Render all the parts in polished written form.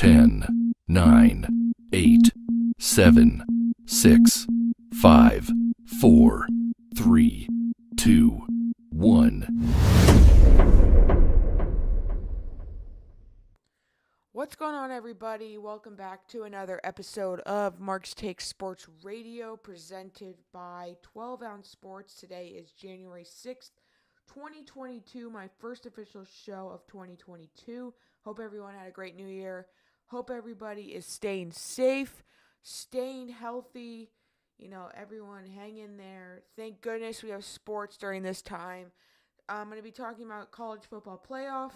10, 9, 8, 7, 6, 5, 4, 3, 2, 1. What's going on, everybody? Welcome back to another episode of Mark's Take Sports Radio, presented by 12 Ounce Sports. Today is January 6th, 2022, my first official show of 2022. Hope everyone had a great new year. Hope everybody is staying safe, staying healthy. Everyone hang in there. Thank goodness we have sports during this time. I'm going to be talking about college football playoff.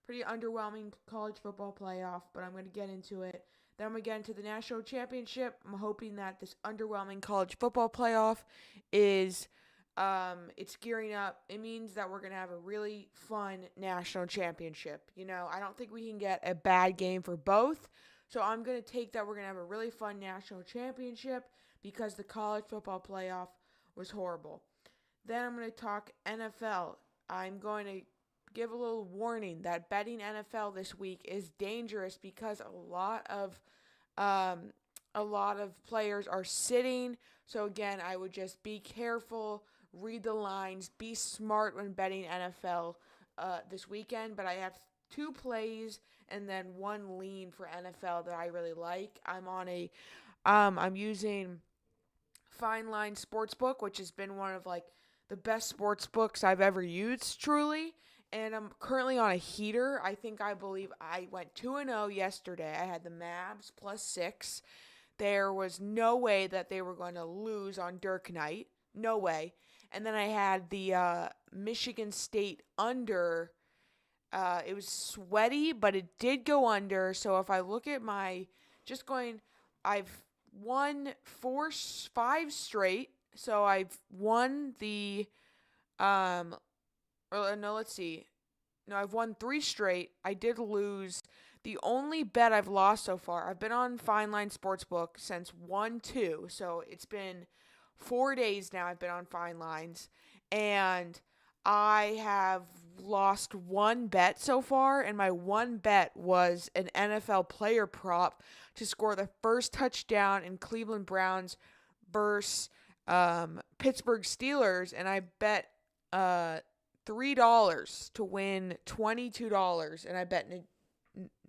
Pretty underwhelming college football playoff, but I'm going to get into it. Then I'm going to get into the national championship. I'm hoping that this underwhelming college football playoff is it's gearing up. It means that we're going to have a really fun national championship. I don't think we can get a bad game for both. So I'm going to take that we're going to have a really fun national championship because the college football playoff was horrible. Then I'm going to talk NFL. I'm going to give a little warning that betting NFL this week is dangerous because a lot of players are sitting. So again, I would just be careful, read the lines, be smart when betting NFL this weekend. But I have 2 plays and then 1 lean for NFL that I really like. I'm using Fine Line Sportsbook, which has been one of the best sports books I've ever used, truly. And I'm currently on a heater. I believe I went 2-0 yesterday. I had the Mavs +6. There was no way that they were going to lose on Dirk night. No way. And then I had the Michigan State under. It was sweaty, but it did go under. So if I look at I've won 5 straight. So I've won the let's see. No, I've won 3 straight. I did lose. The only bet I've lost so far, I've been on Fine Line Sportsbook since 1-2. So it's been 4 days now I've been on Fine Lines. And I have lost 1 bet so far. And my 1 bet was an NFL player prop to score the first touchdown in Cleveland Browns versus Pittsburgh Steelers. And I bet $3 to win $22, and I bet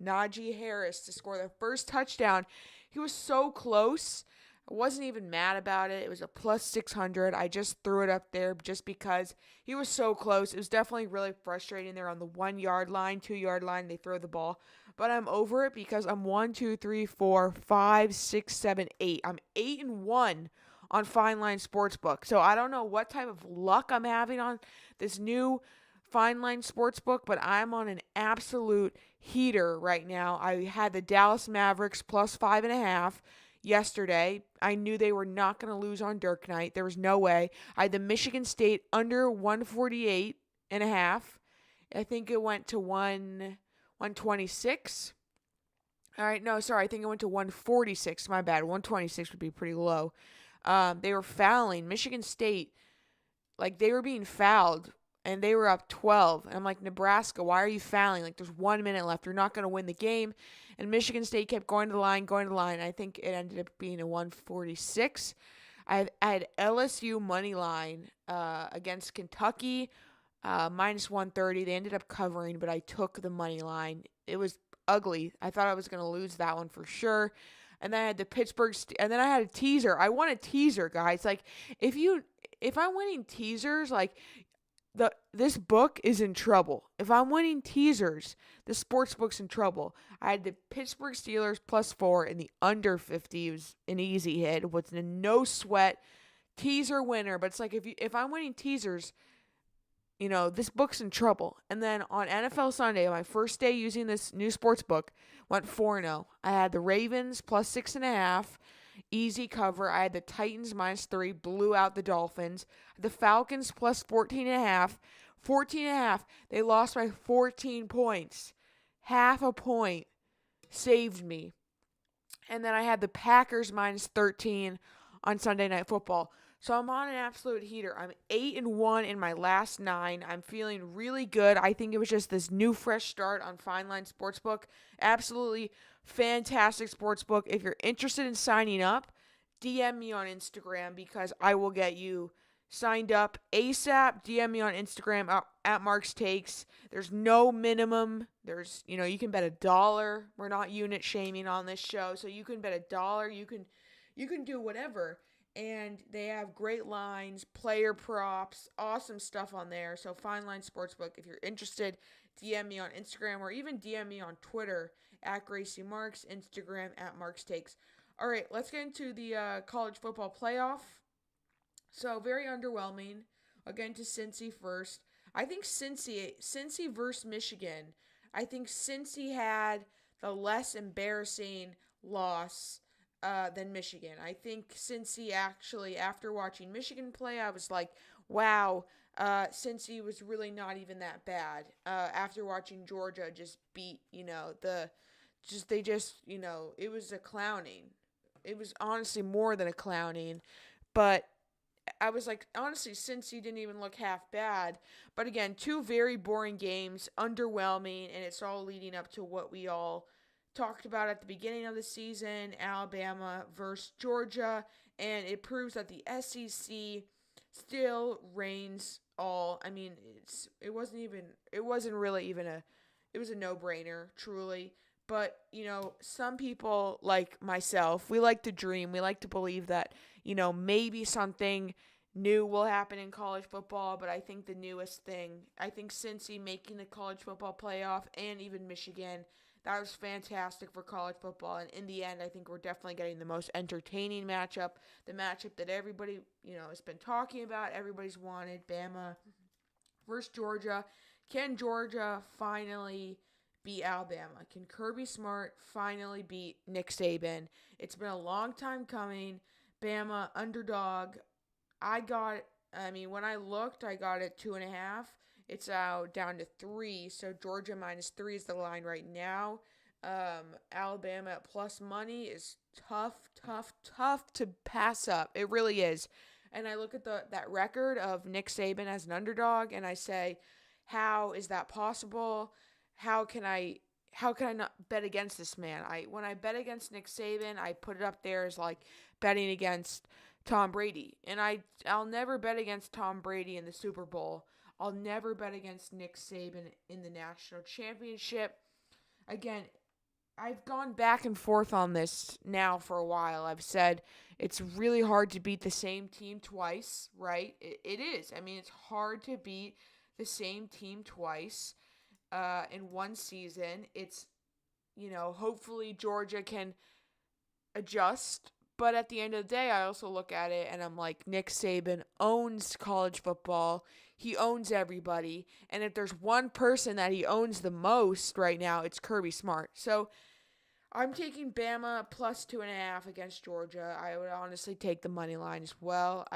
Najee Harris to score the first touchdown. He was so close. I wasn't even mad about it. It was a +600. I just threw it up there just because he was so close. It was definitely really frustrating there on the 1 yard line, 2 yard line. They throw the ball. But I'm over it because I'm 1, 2, 3, 4, 5, 6, 7, 8. I'm 8-1 on Fine Line Sportsbook. So I don't know what type of luck I'm having on this new Fine Line Sportsbook, but I'm on an absolute heater right now. I had the Dallas Mavericks +5.5 yesterday. I knew they were not going to lose on Dirk night. There was no way. I had the Michigan State under 148.5. I think it went to 126. All right, no, sorry. I think it went to 146. My bad. 126 would be pretty low. They were fouling. Michigan State, they were being fouled, and they were up 12. And I'm like, Nebraska, why are you fouling? There's 1 minute left. You're not going to win the game. And Michigan State kept going to the line. And I think it ended up being a 146. I had LSU money line against Kentucky, -130. They ended up covering, but I took the money line. It was ugly. I thought I was going to lose that one for sure. And then I had the and then I had a teaser. I won a teaser, guys. If I'm winning teasers, this book is in trouble. If I'm winning teasers, the sports book's in trouble. I had the Pittsburgh Steelers +4 and the under 50. It was an easy hit. It was a no sweat teaser winner. But it's if I'm winning teasers, this book's in trouble. And then on NFL Sunday, my first day using this new sports book, went 4-0. I had the Ravens +6.5, easy cover. I had the Titans -3, blew out the Dolphins. The Falcons +14.5, 14.5. They lost by 14 points. Half a point saved me. And then I had the Packers -13 on Sunday Night Football. So I'm on an absolute heater. I'm 8-1 in my last 9. I'm feeling really good. I think it was just this new fresh start on Fine Line Sportsbook. Absolutely fantastic sports book. If you're interested in signing up, DM me on Instagram because I will get you signed up ASAP. DM me on Instagram at Mark's Takes. There's no minimum. There's, you can bet $1. We're not unit shaming on this show, so you can bet $1. You can do whatever. And they have great lines, player props, awesome stuff on there. So Fine Line Sportsbook, if you're interested, DM me on Instagram or even DM me on Twitter at Gracie Marks, Instagram at Mark's Takes. All right, let's get into the college football playoff. So very underwhelming. Again to Cincy first. I think Cincy versus Michigan. I think Cincy had the less embarrassing loss than Michigan. I think Cincy actually, after watching Michigan play, I was like, wow, Cincy was really not even that bad. After watching Georgia just beat, it was a clowning. It was honestly more than a clowning, but I was like, honestly, Cincy didn't even look half bad. But again, two very boring games, underwhelming, and it's all leading up to what we all talked about at the beginning of the season, Alabama versus Georgia, and it proves that the SEC still reigns all. I mean, it was a no-brainer, truly. But, some people like myself, we like to dream. We like to believe that, maybe something new will happen in college football. But I think the newest thing, Cincy making the college football playoff and even Michigan, that was fantastic for college football. And in the end, I think we're definitely getting the most entertaining matchup, the matchup that everybody, has been talking about, everybody's wanted, Bama versus Georgia. Can Georgia finally beat Alabama? Can Kirby Smart finally beat Nick Saban? It's been a long time coming. Bama, underdog. When I looked, I got it 2.5. It's out down to 3, so Georgia -3 is the line right now. Alabama at plus money is tough to pass up. It really is. And I look at that record of Nick Saban as an underdog, and I say, how is that possible? How can I not bet against this man? When I bet against Nick Saban, I put it up there as like betting against Tom Brady, and I'll never bet against Tom Brady in the Super Bowl. I'll never bet against Nick Saban in the national championship. Again, I've gone back and forth on this now for a while. I've said it's really hard to beat the same team twice, right? It is. I mean, it's hard to beat the same team twice in one season. It's, hopefully Georgia can adjust. But at the end of the day, I also look at it and I'm like, Nick Saban owns college football. He owns everybody. And if there's one person that he owns the most right now, it's Kirby Smart. So I'm taking Bama plus 2.5 against Georgia. I would honestly take the money line as well.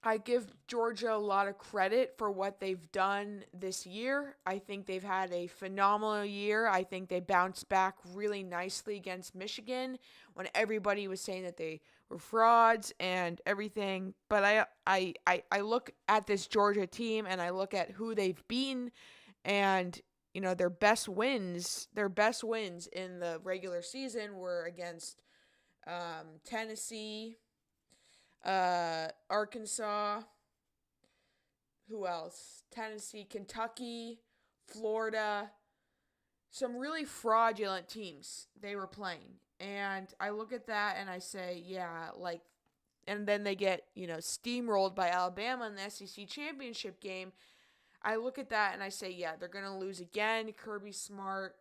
I give Georgia a lot of credit for what they've done this year. I think they've had a phenomenal year. I think they bounced back really nicely against Michigan when everybody was saying that they were frauds and everything. But I look at this Georgia team and I look at who they've beaten, and their best wins in the regular season were against Tennessee, Arkansas, who else? Tennessee, Kentucky, Florida, some really fraudulent teams they were playing. And I look at that and I say, yeah, and then they get, steamrolled by Alabama in the SEC championship game. I look at that and I say, yeah, they're going to lose again. Kirby Smart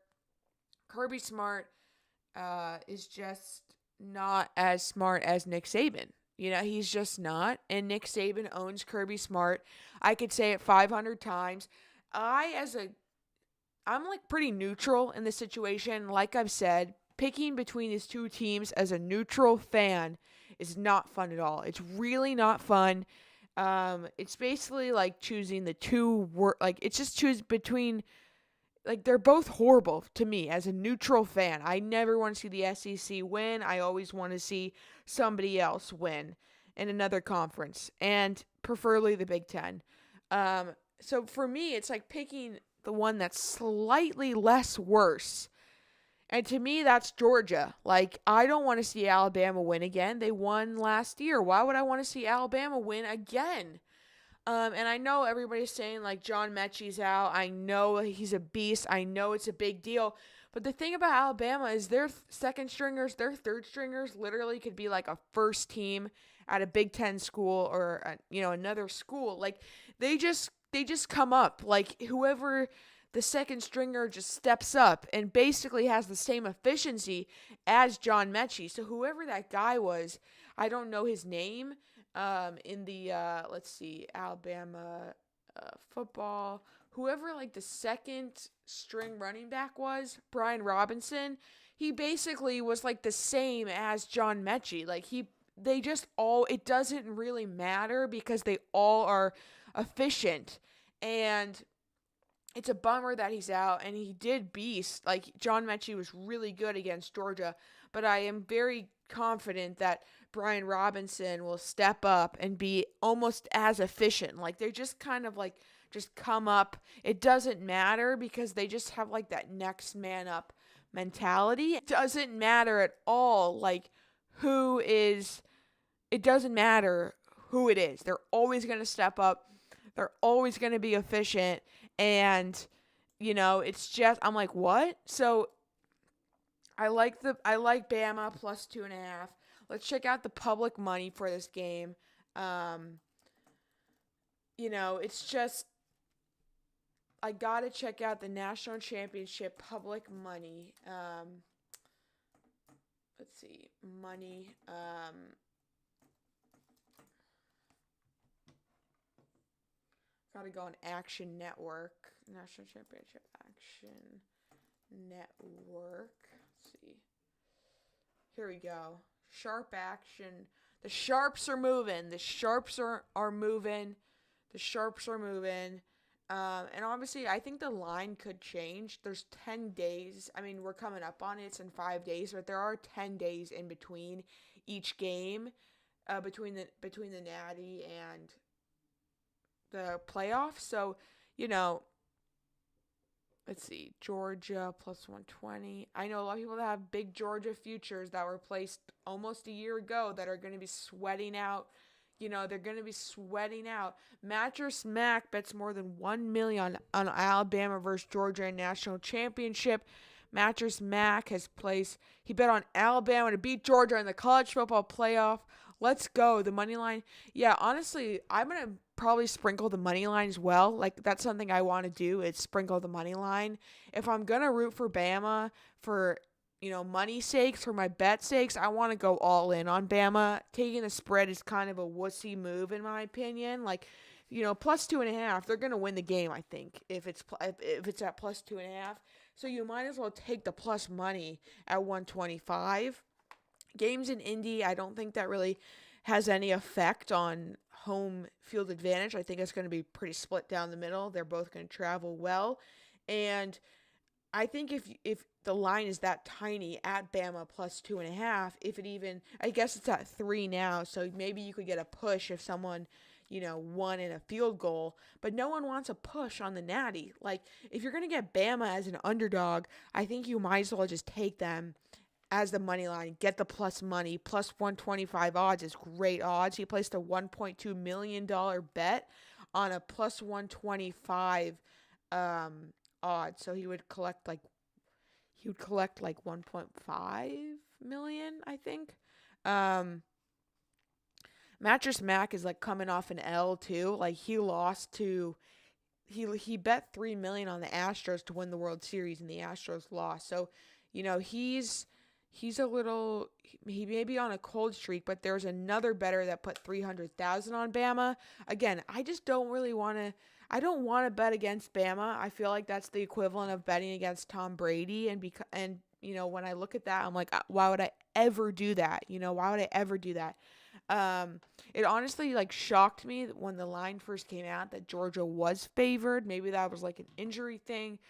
is just not as smart as Nick Saban. He's just not. And Nick Saban owns Kirby Smart. I could say it 500 times. I'm pretty neutral in this situation. Like I've said, picking between these two teams as a neutral fan is not fun at all. It's really not fun. It's basically like choosing the it's just choose between, they're both horrible to me as a neutral fan. I never want to see the SEC win. I always want to see somebody else win in another conference, and preferably the Big Ten. So for me, it's like picking the one that's slightly less worse. And to me, that's Georgia. Like, I don't want to see Alabama win again. They won last year. Why would I want to see Alabama win again? And I know everybody's saying, like, John Mechie's out. I know he's a beast. I know it's a big deal. But the thing about Alabama is their second stringers, their third stringers literally could be like a first team at a Big Ten school or, another school. Like, they just come up. Like, whoever the second stringer just steps up and basically has the same efficiency as John Mechie. So whoever that guy was, I don't know his name, in the, Alabama football, whoever like the second string running back was, Brian Robinson, he basically was like the same as John Mechie. Like it doesn't really matter because they all are efficient. And it's a bummer that he's out, and he did beast. Like, John Mechie was really good against Georgia, but I am very confident that Brian Robinson will step up and be almost as efficient. Like, they're just kind of like, just come up. It doesn't matter because they just have like that next man up mentality. It doesn't matter at all, like, it doesn't matter who it is. They're always going to step up. They're always going to be efficient. And, it's just, I'm like, what? So I like Bama plus 2.5. Let's check out the public money for this game. It's just, I got to check out the national championship public money. Let's see, money. Gotta go on Action Network. National Championship Action Network. Let's see. Here we go. Sharp action. The sharps are moving. The sharps are moving. The sharps are moving. And obviously, I think the line could change. There's 10 days. I mean, we're coming up on it. It's in 5 days, but there are 10 days in between each game, between the Natty and the playoffs. So, let's see, Georgia plus 120. I know a lot of people that have big Georgia futures that were placed almost a year ago that are going to be sweating out. They're going to be sweating out. Mattress Mac bets more than $1 million on Alabama versus Georgia in national championship. Mattress Mac he bet on Alabama to beat Georgia in the college football playoff. Let's go. The money line. Yeah, honestly, I'm going to probably sprinkle the money line as well. Like, that's something I want to do, is sprinkle the money line. If I'm going to root for Bama for, money sakes, for my bet sakes, I want to go all in on Bama. Taking the spread is kind of a wussy move, in my opinion. Like, plus 2.5, they're going to win the game, I think, if it's at plus 2.5. So you might as well take the plus money at 125. Games in Indy, I don't think that really has any effect on home field advantage. I think it's going to be pretty split down the middle. They're both going to travel well. And I think if the line is that tiny at Bama plus 2.5, I guess it's at 3 now, so maybe you could get a push if someone, won in a field goal, but no one wants a push on the Natty. Like, if you're going to get Bama as an underdog, I think you might as well just take them as the money line, get the plus money. Plus 125 odds is great odds. He placed a $1.2 million bet on a plus 125 odds. So he would collect like 1.5 million, I think. Mattress Mac is like coming off an L too. Like, he bet $3 million on the Astros to win the World Series, and the Astros lost. So, he's a little, he may be on a cold streak, but there's another bettor that put 300,000 on Bama. Again, I just don't really want to, I don't want to bet against Bama. I feel like that's the equivalent of betting against Tom Brady. And when I look at that, I'm like, why would I ever do that? Why would I ever do that? It honestly shocked me when the line first came out that Georgia was favored. Maybe that was like an injury thing.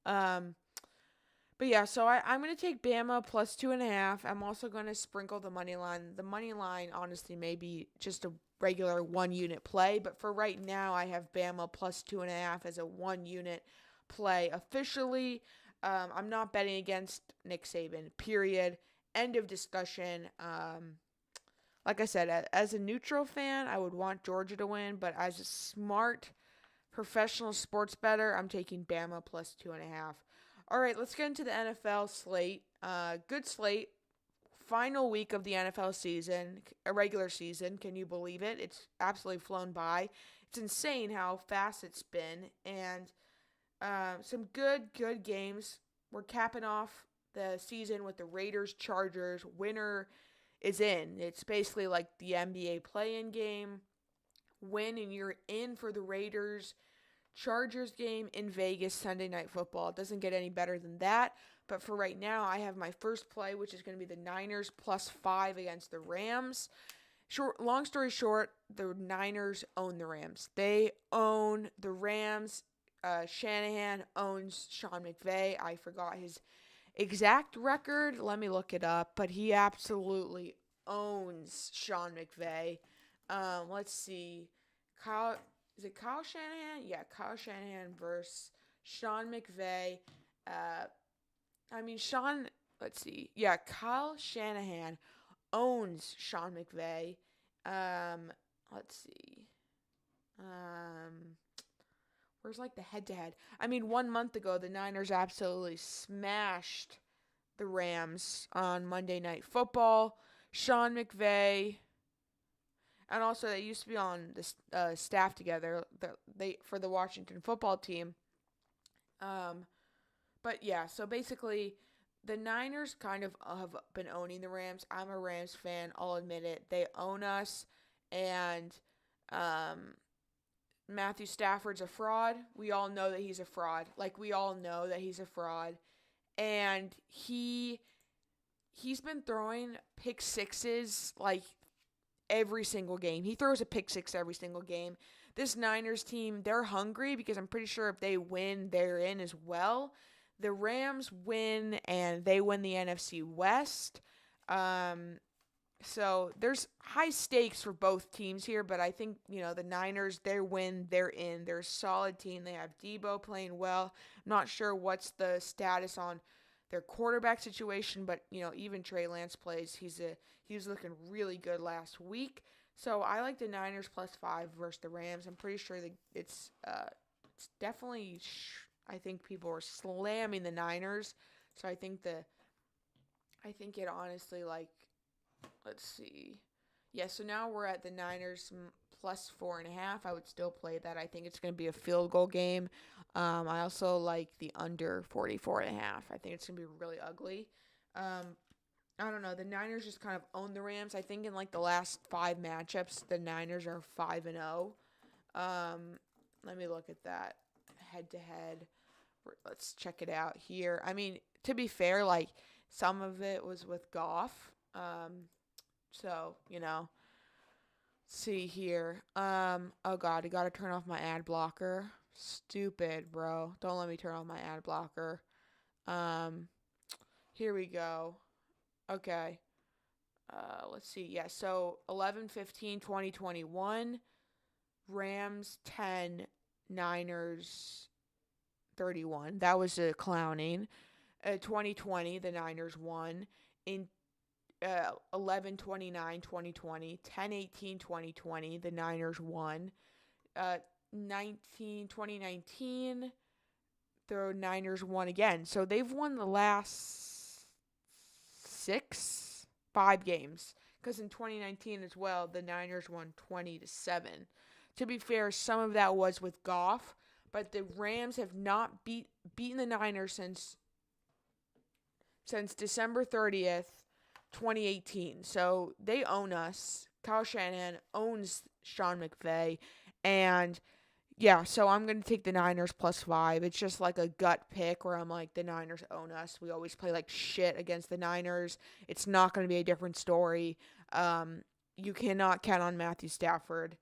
But yeah, so I'm going to take Bama plus 2.5. I'm also going to sprinkle the money line. The money line, honestly, may be just a regular 1-unit play. But for right now, I have Bama plus 2.5 as a 1-unit play officially. I'm not betting against Nick Saban, period. End of discussion. Like I said, as a neutral fan, I would want Georgia to win, but as a smart professional sports bettor, I'm taking Bama plus 2.5. All right, let's get into the NFL slate. Good slate. Final week of the NFL season, a regular season. Can you believe it? It's absolutely flown by. It's insane how fast it's been, and some good games. We're capping off the season with the Raiders Chargers. Winner is in. It's basically like the NBA play-in game. Win and you're in for the Raiders Chargers game in Vegas Sunday Night Football. It doesn't get any better than that. But for right now, I have my first play, which is going to be the Niners plus 5 against the Rams. Long story short, the Niners own the Rams. They own the Rams. Shanahan owns Sean McVay. I forgot his exact record. Let me look it up. But he absolutely owns Sean McVay. Let's see. Is it Kyle Shanahan? Yeah, Kyle Shanahan versus Sean McVay. Let's see. Yeah, Kyle Shanahan owns Sean McVay. Let's see. Where's like the head-to-head? 1 month ago, the Niners absolutely smashed the Rams on Monday Night Football. Sean McVay, and also they used to be on the staff together. For the Washington football team. But yeah, so basically, the Niners kind of have been owning the Rams. I'm a Rams fan. I'll admit it. They own us, and Matthew Stafford's a fraud. We all know that he's a fraud. We all know that he's a fraud. And he's been throwing pick sixes, every single game. He throws a pick six every single game. This Niners team, they're hungry because I'm pretty sure if they win, they're in as well. The Rams win, and they win the NFC West. So there's high stakes for both teams here, but I think, the Niners, they win, they're in. They're a solid team. They have Debo playing well. I'm not sure what's the status on their quarterback situation, but, even Trey Lance plays. He was looking really good last week. So I like the Niners plus 5 versus the Rams. I'm pretty sure that it's definitely, I think people are slamming the Niners. So I think it honestly, let's see. Yeah, so now we're at the Niners plus 4.5. I would still play that. I think it's going to be a field goal game. I also like the under 44.5. I think it's going to be really ugly. I don't know. The Niners just kind of own the Rams. I think in the last 5 matchups, the Niners are 5-0. Let me look at that head to head. Let's check it out here. To be fair, some of it was with Goff. So, see here. Oh God, I gotta turn off my ad blocker. Stupid, bro. Don't let me turn off my ad blocker. Here we go. Okay. Let's see. Yeah, so 11/15/2021, Rams 10, Niners 31. That was a clowning. 2020, the Niners won. In 11/29/2020, 10/18/2020, the Niners won. 2019, the Niners won again. So they've won the last 5 games. Because in 2019 as well, the Niners won 20-7. To be fair, some of that was with Goff, but the Rams have not beaten the Niners since December 30th, 2018. So they own us. Kyle Shanahan owns Sean McVay. And yeah, so I'm going to take the Niners plus 5. It's just like a gut pick where I'm like, the Niners own us. We always play like shit against the Niners. It's not going to be a different story. You cannot count on Matthew Stafford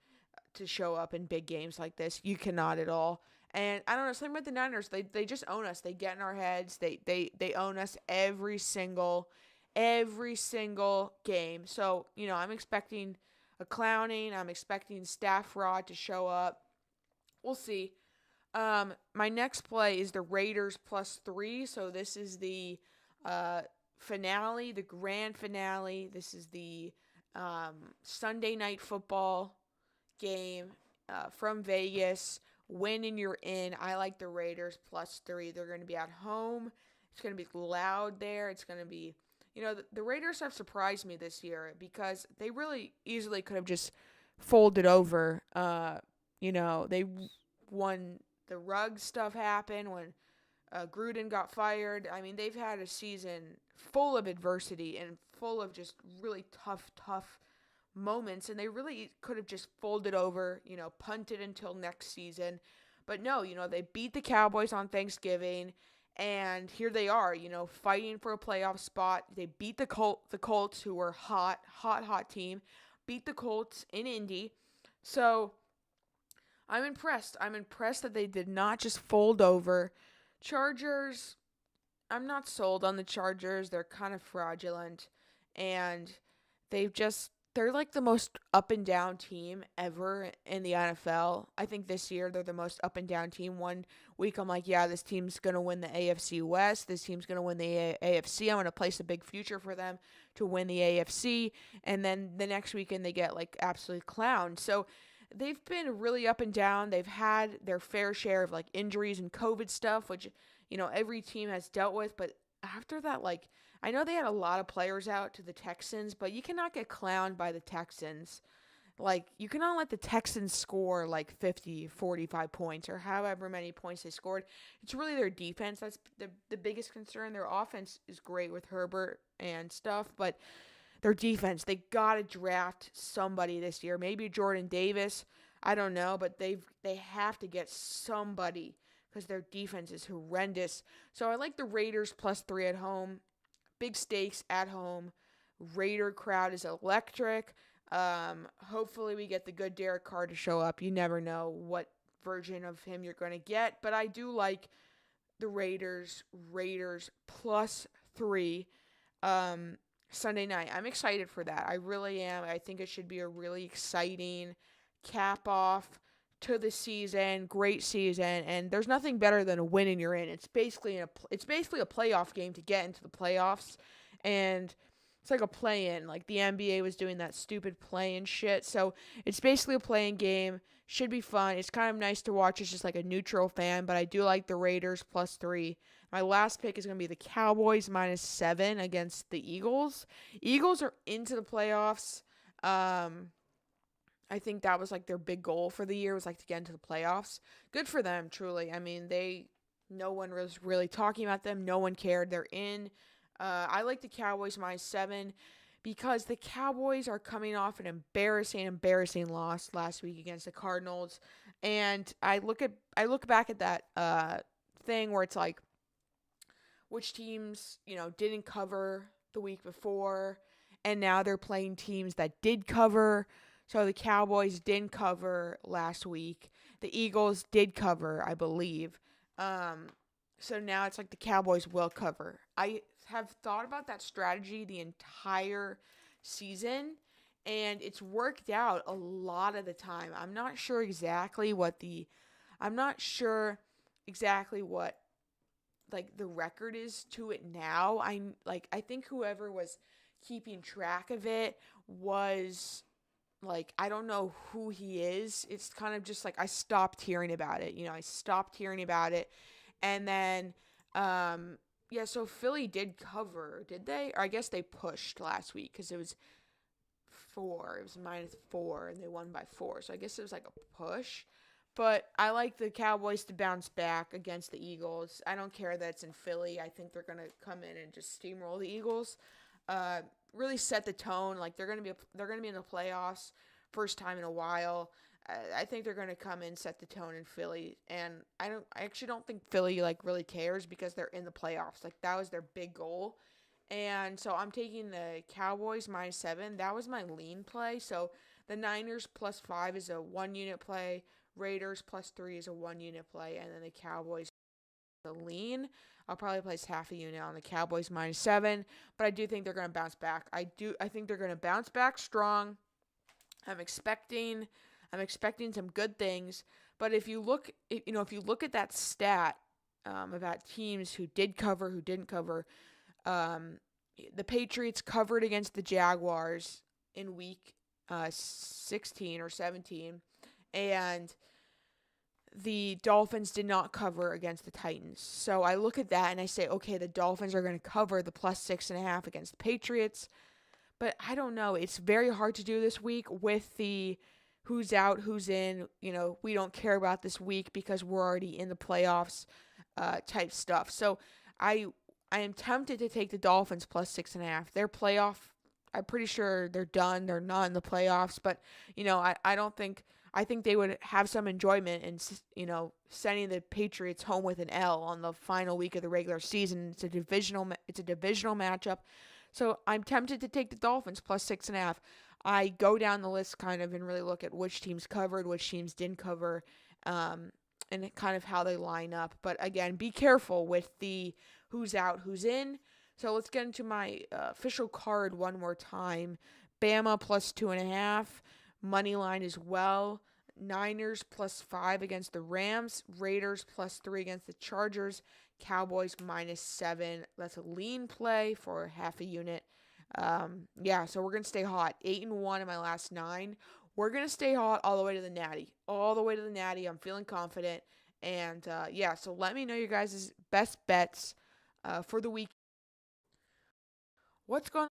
to show up in big games like this. You cannot at all. And I don't know, something about the Niners, they just own us. They get in our heads. They own us every single game. So, I'm expecting a clowning. I'm expecting Stafford to show up. We'll see. My next play is the Raiders +3. So this is the finale, the grand finale. This is the Sunday night football game from Vegas. Win and you're in. I like the Raiders +3. They're going to be at home. It's going to be loud there. It's going to be, the Raiders have surprised me this year because they really easily could have just folded over. They won. The Ruggs stuff happened when Gruden got fired. I mean, they've had a season full of adversity and full of just really tough moments, and they really could have just folded over, punted until next season. But no, they beat the Cowboys on Thanksgiving, and here they are, fighting for a playoff spot. They beat the Colts, who were hot team, beat the Colts in Indy. So I'm impressed. I'm impressed that they did not just fold over. Chargers, I'm not sold on the Chargers. They're kind of fraudulent, and they're like the most up and down team ever in the NFL. I think this year they're the most up and down team. One week I'm like, yeah, this team's going to win the AFC West. This team's going to win the AFC. I'm going to place a big future for them to win the AFC. And then the next weekend they get like absolutely clowned. So they've been really up and down. They've had their fair share of like injuries and COVID stuff, which, every team has dealt with. But after that, like, I know they had a lot of players out to the Texans, but you cannot get clowned by the Texans. Like, you cannot let the Texans score like 50, 45 points or however many points they scored. It's really their defense. That's the biggest concern. Their offense is great with Herbert and stuff, but their defense, they got to draft somebody this year. Maybe Jordan Davis. I don't know, but they have to get somebody because their defense is horrendous. So I like the Raiders +3 at home. Big stakes at home. Raider crowd is electric. Hopefully we get the good Derek Carr to show up. You never know what version of him you're going to get, but I do like the Raiders +3 Sunday night. I'm excited for that. I really am. I think it should be a really exciting cap off to the season, great season, and there's nothing better than a win and you're in. It's basically a playoff game to get into the playoffs, and it's like a play-in. Like the NBA was doing that stupid play-in shit, so it's basically a play-in game. Should be fun. It's kind of nice to watch. It's just like a neutral fan, but I do like the Raiders +3. My last pick is going to be the Cowboys -7 against the Eagles. Eagles are into the playoffs. I think that was like their big goal for the year, was like to get into the playoffs. Good for them, truly. I mean, no one was really talking about them. No one cared. They're in. I like the Cowboys -7 because the Cowboys are coming off an embarrassing loss last week against the Cardinals. And I look back at that thing where it's like, which teams, didn't cover the week before, and now they're playing teams that did cover. So the Cowboys didn't cover last week. The Eagles did cover, I believe. So now it's like the Cowboys will cover. I have thought about that strategy the entire season, and it's worked out a lot of the time. I'm not sure exactly what like the record is to it now. I think whoever was keeping track of it was like, I don't know who he is. It's kind of just like I stopped hearing about it. And then so Philly did cover, did they? Or I guess they pushed last week because it was 4. It was -4 and they won by 4. So I guess it was like a push. But I like the Cowboys to bounce back against the Eagles. I don't care that it's in Philly. I think they're going to come in and just steamroll the Eagles. Really set the tone. Like they're going to be in the playoffs first time in a while. I think they're going to come in, set the tone in Philly, and I actually don't think Philly like really cares because they're in the playoffs. Like that was their big goal. And so I'm taking the Cowboys -7. That was my lean play. So the Niners +5 is a 1-unit play. Raiders +3 is a 1-unit play, and then the Cowboys the lean. I'll probably place half a unit on the Cowboys -7, but I do think they're going to bounce back. I think they're going to bounce back strong. I'm expecting some good things, But if you look at that stat about teams who did cover, who didn't cover, um, the Patriots covered against the Jaguars in week 16 or 17, and the Dolphins did not cover against the Titans. So I look at that and I say, okay, the Dolphins are going to cover the +6.5 against the Patriots. But I don't know. It's very hard to do this week with the who's out, who's in. We don't care about this week because we're already in the playoffs type stuff. So I I am tempted to take the Dolphins +6.5. Their playoff, I'm pretty sure they're done. They're not in the playoffs, but I don't think. I think they would have some enjoyment in sending the Patriots home with an L on the final week of the regular season. It's a divisional matchup, so I'm tempted to take the Dolphins +6.5. I go down the list kind of and really look at which teams covered, which teams didn't cover, and kind of how they line up. But again, be careful with the who's out, who's in. So let's get into my official card one more time. Bama +2.5. Money line as well. Niners +5 against the Rams. Raiders +3 against the Chargers. Cowboys -7. That's a lean play for half a unit. So we're going to stay hot. 8-1 in my last 9. We're going to stay hot all the way to the Natty. All the way to the Natty. I'm feeling confident. And so let me know your guys' best bets for the week. What's going